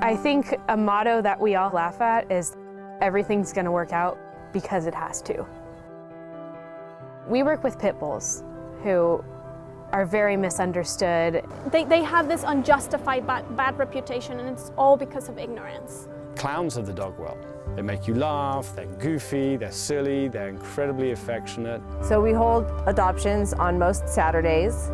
I think a motto that we all laugh at is everything's going to work out because it has to. We work with pit bulls who are very misunderstood. They have this unjustified bad reputation, and it's all because of ignorance. Clowns of the dog world. They make you laugh, they're goofy, they're silly, they're incredibly affectionate. So we hold adoptions on most Saturdays,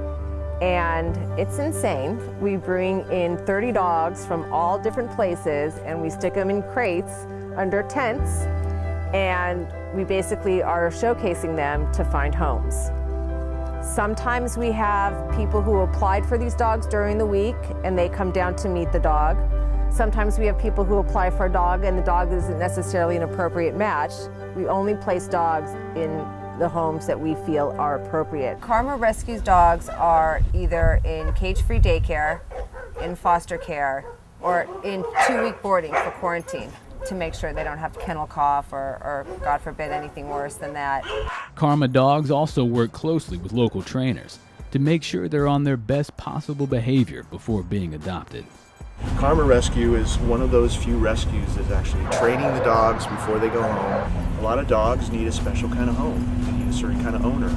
and it's insane. We bring in 30 dogs from all different places, and we stick them in crates under tents, and we basically are showcasing them to find homes. Sometimes we have people who applied for these dogs during the week, and they come down to meet the dog. Sometimes we have people who apply for a dog and the dog isn't necessarily an appropriate match. We only place dogs in the homes that we feel are appropriate. Karma rescues dogs are either in cage-free daycare, in foster care, or in 2-week boarding for quarantine to make sure they don't have kennel cough or God forbid, anything worse than that. Karma dogs also work closely with local trainers to make sure they're on their best possible behavior before being adopted. Karma Rescue is one of those few rescues that's actually training the dogs before they go home. A lot of dogs need a special kind of home. They need a certain kind of owner.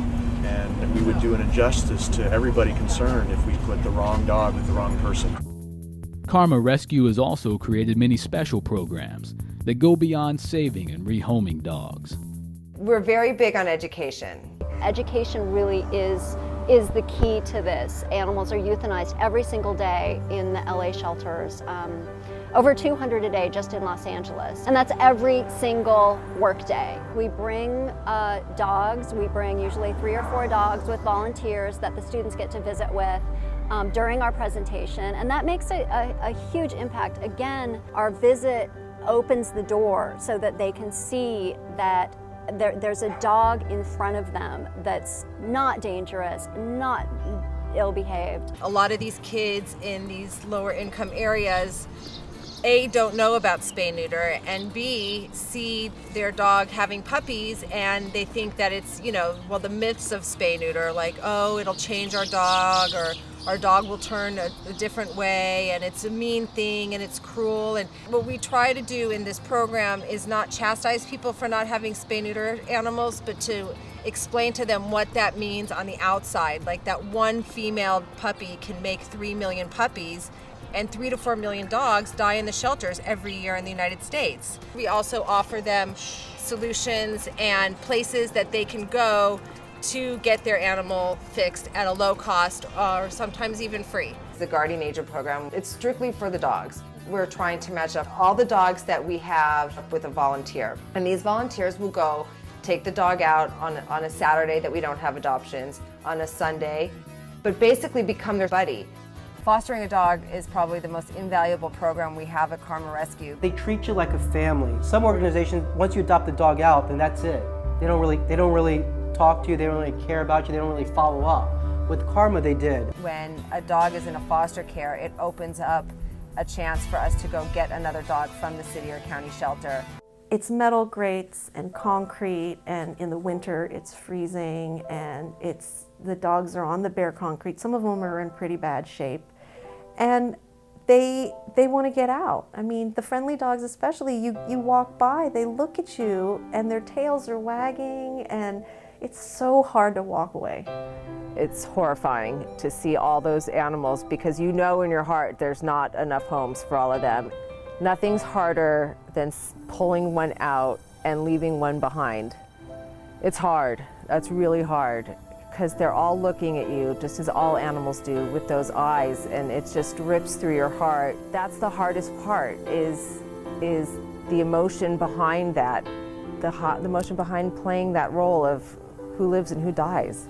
And we would do an injustice to everybody concerned if we put the wrong dog with the wrong person. Karma Rescue has also created many special programs that go beyond saving and rehoming dogs. We're very big on education. Education really is the key to this. Animals are euthanized every single day in the LA shelters, over 200 a day just in Los Angeles. And that's every single work day. We bring dogs, we bring usually 3 or 4 dogs with volunteers that the students get to visit with during our presentation, and that makes a huge impact. Again, our visit opens the door so that they can see that there's a dog in front of them that's not dangerous, not ill-behaved. A lot of these kids in these lower income areas, A, don't know about spay neuter, and B, see their dog having puppies and they think that it's, the myths of spay neuter, like, oh, it'll change our dog, or our dog will turn a different way, and it's a mean thing, and it's cruel. And what we try to do in this program is not chastise people for not having spay neuter animals, but to explain to them what that means on the outside. Like that one female puppy can make 3 million puppies, and 3 to 4 million dogs die in the shelters every year in the United States. We also offer them solutions and places that they can go to get their animal fixed at a low cost, or sometimes even free. The Guardian Angel program, it's strictly for the dogs. We're trying to match up all the dogs that we have with a volunteer. And these volunteers will go take the dog out on a Saturday that we don't have adoptions, on a Sunday, but basically become their buddy. Fostering a dog is probably the most invaluable program we have at Karma Rescue. They treat you like a family. Some organizations, once you adopt the dog out, then that's it. They don't really talk to you, they don't really care about you, they don't really follow up. With Karma, they did. When a dog is in a foster care, it opens up a chance for us to go get another dog from the city or county shelter. It's metal grates and concrete, and in the winter it's freezing, and the dogs are on the bare concrete. Some of them are in pretty bad shape, and they want to get out. I mean, the friendly dogs especially, you walk by, they look at you and their tails are wagging, and it's so hard to walk away. It's horrifying to see all those animals, because you know in your heart there's not enough homes for all of them. Nothing's harder than pulling one out and leaving one behind. It's hard. That's really hard, because they're all looking at you, just as all animals do, with those eyes, and it just rips through your heart. That's the hardest part, is the emotion behind that, the emotion behind playing that role of who lives and who dies.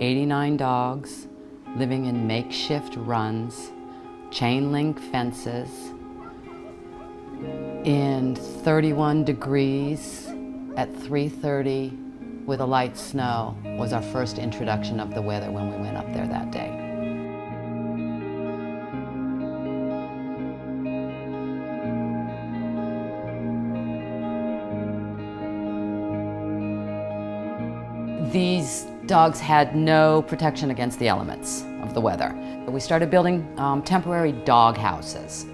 "89 dogs living in makeshift runs, chain link fences, in 31 degrees at 3:30 with a light snow was our first introduction of the weather when we went up there that day. These dogs had no protection against the elements of the weather. We started building temporary dog houses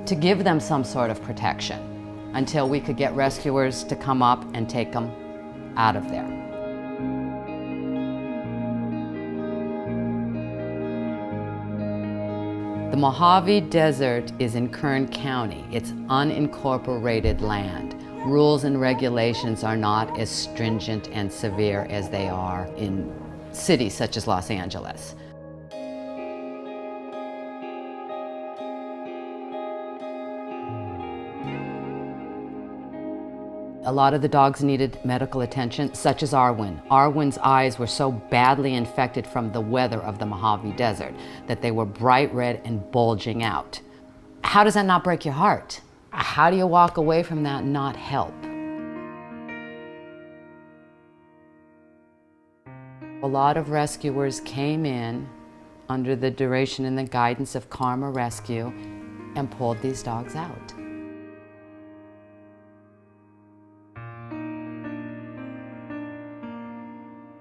to give them some sort of protection until we could get rescuers to come up and take them out of there. The Mojave Desert is in Kern County. It's unincorporated land. Rules and regulations are not as stringent and severe as they are in cities such as Los Angeles. A lot of the dogs needed medical attention, such as Arwen. Arwen's eyes were so badly infected from the weather of the Mojave Desert that they were bright red and bulging out. How does that not break your heart? How do you walk away from that and not help? A lot of rescuers came in under the duration and the guidance of Karma Rescue and pulled these dogs out.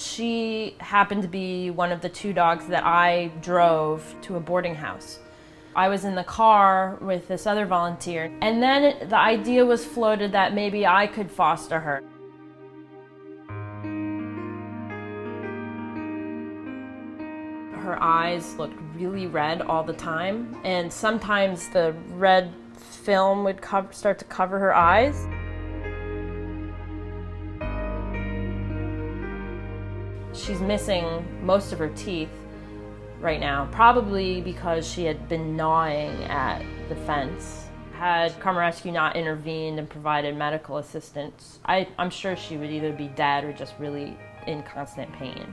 She happened to be one of the 2 dogs that I drove to a boarding house. I was in the car with this other volunteer, and then the idea was floated that maybe I could foster her. Her eyes looked really red all the time, and sometimes the red film would start to cover her eyes. She's missing most of her teeth right now, probably because she had been gnawing at the fence. Had Karma Rescue not intervened and provided medical assistance, I'm sure she would either be dead or just really in constant pain.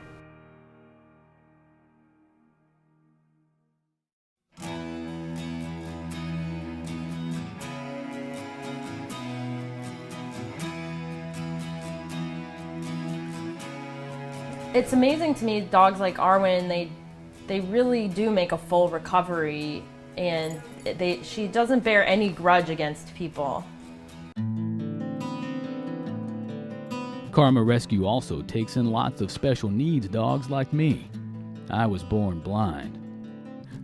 It's amazing to me, dogs like Arwen, they really do make a full recovery, and she doesn't bear any grudge against people. Karma Rescue also takes in lots of special needs dogs like me. I was born blind.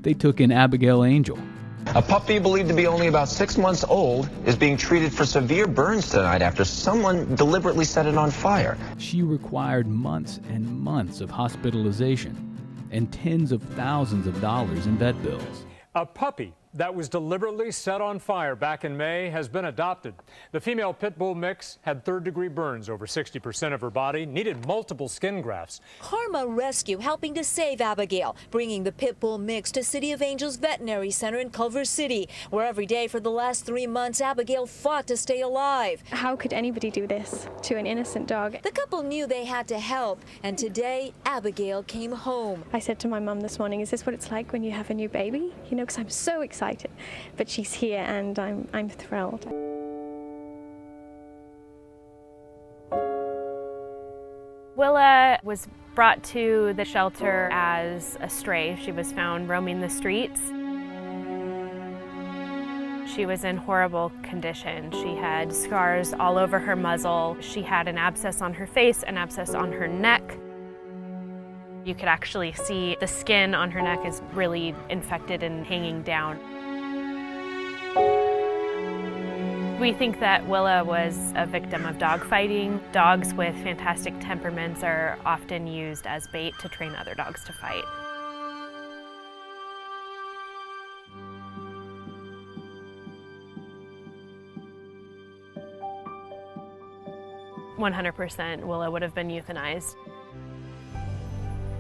They took in Abigail Angel. A puppy believed to be only about 6 months old is being treated for severe burns tonight after someone deliberately set it on fire. She required months and months of hospitalization and tens of thousands of dollars in vet bills. A puppy that was deliberately set on fire back in May has been adopted. The female pit bull mix had 3rd-degree burns over 60% of her body, needed multiple skin grafts. Karma Rescue helping to save Abigail, bringing the pit bull mix to City of Angels Veterinary Center in Culver City, where every day for the last 3 months, Abigail fought to stay alive. How could anybody do this to an innocent dog? The couple knew they had to help, and today, Abigail came home. I said to my mum this morning, is this what it's like when you have a new baby? You know, because I'm so excited. But she's here and I'm thrilled. Willa was brought to the shelter as a stray. She was found roaming the streets. She was in horrible condition. She had scars all over her muzzle. She had an abscess on her face, an abscess on her neck. You could actually see the skin on her neck is really infected and hanging down. We think that Willa was a victim of dogfighting. Dogs with fantastic temperaments are often used as bait to train other dogs to fight. "100% Willa would have been euthanized.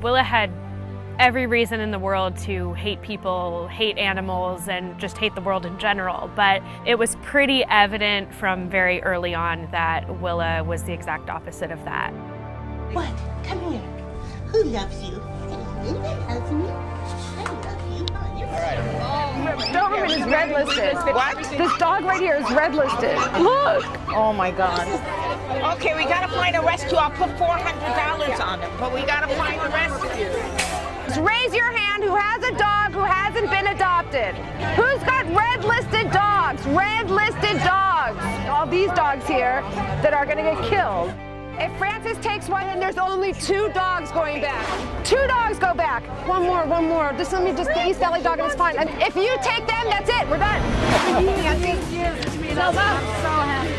Willa had every reason in the world to hate people, hate animals, and just hate the world in general, but it was pretty evident from very early on that Willa was the exact opposite of that. What? Come here. Who loves you? Who loves me? I love you. All right. The government is red listed. What? This dog right here is red listed. Look. Oh my God. Okay, we gotta find a rescue. I'll put $400 on it, but we gotta find a rescue. Just raise your hand who has a dog who hasn't been adopted. Who's got red listed dogs? Red listed dogs. All these dogs here that are gonna get killed. If Francis takes one and there's only 2 dogs going back. 2 dogs go back. One more. Just let me just the East LA dog and it's fine. And if you take them, that's it. We're done. So happy.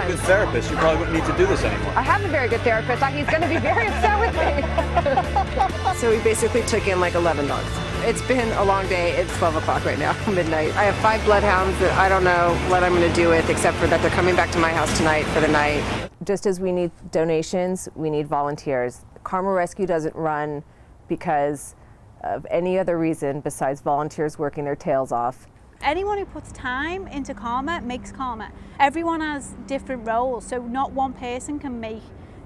Good therapist, you probably wouldn't need to do this anymore. I have a very good therapist. He's going to be very upset with me. So we basically took in like 11 dogs. It's been a long day. It's 12 o'clock right now, midnight. I have 5 bloodhounds that I don't know what I'm going to do with, except for that they're coming back to my house tonight for the night. Just as we need donations, we need volunteers. Karma Rescue doesn't run because of any other reason besides volunteers working their tails off. Anyone who puts time into Karma makes Karma. Everyone has different roles, so not one person can make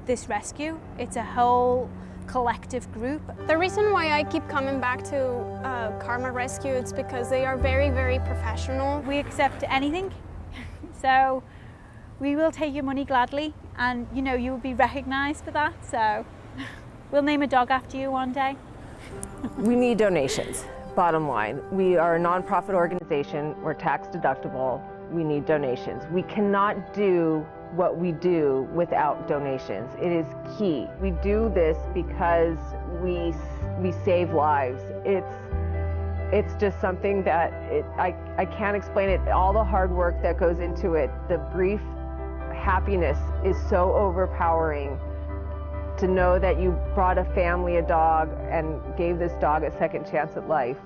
this rescue. It's a whole collective group. The reason why I keep coming back to Karma Rescue is because they are very, very professional. We accept anything, so we will take your money gladly, and you know, you will be recognized for that, so we'll name a dog after you one day. We need donations. Bottom line, we are a nonprofit organization. We're tax deductible. We need donations. We cannot do what we do without donations. It is key. We do this because we save lives. It's just something that I can't explain it. All the hard work that goes into it, the brief happiness is so overpowering. To know that you brought a family a dog and gave this dog a second chance at life.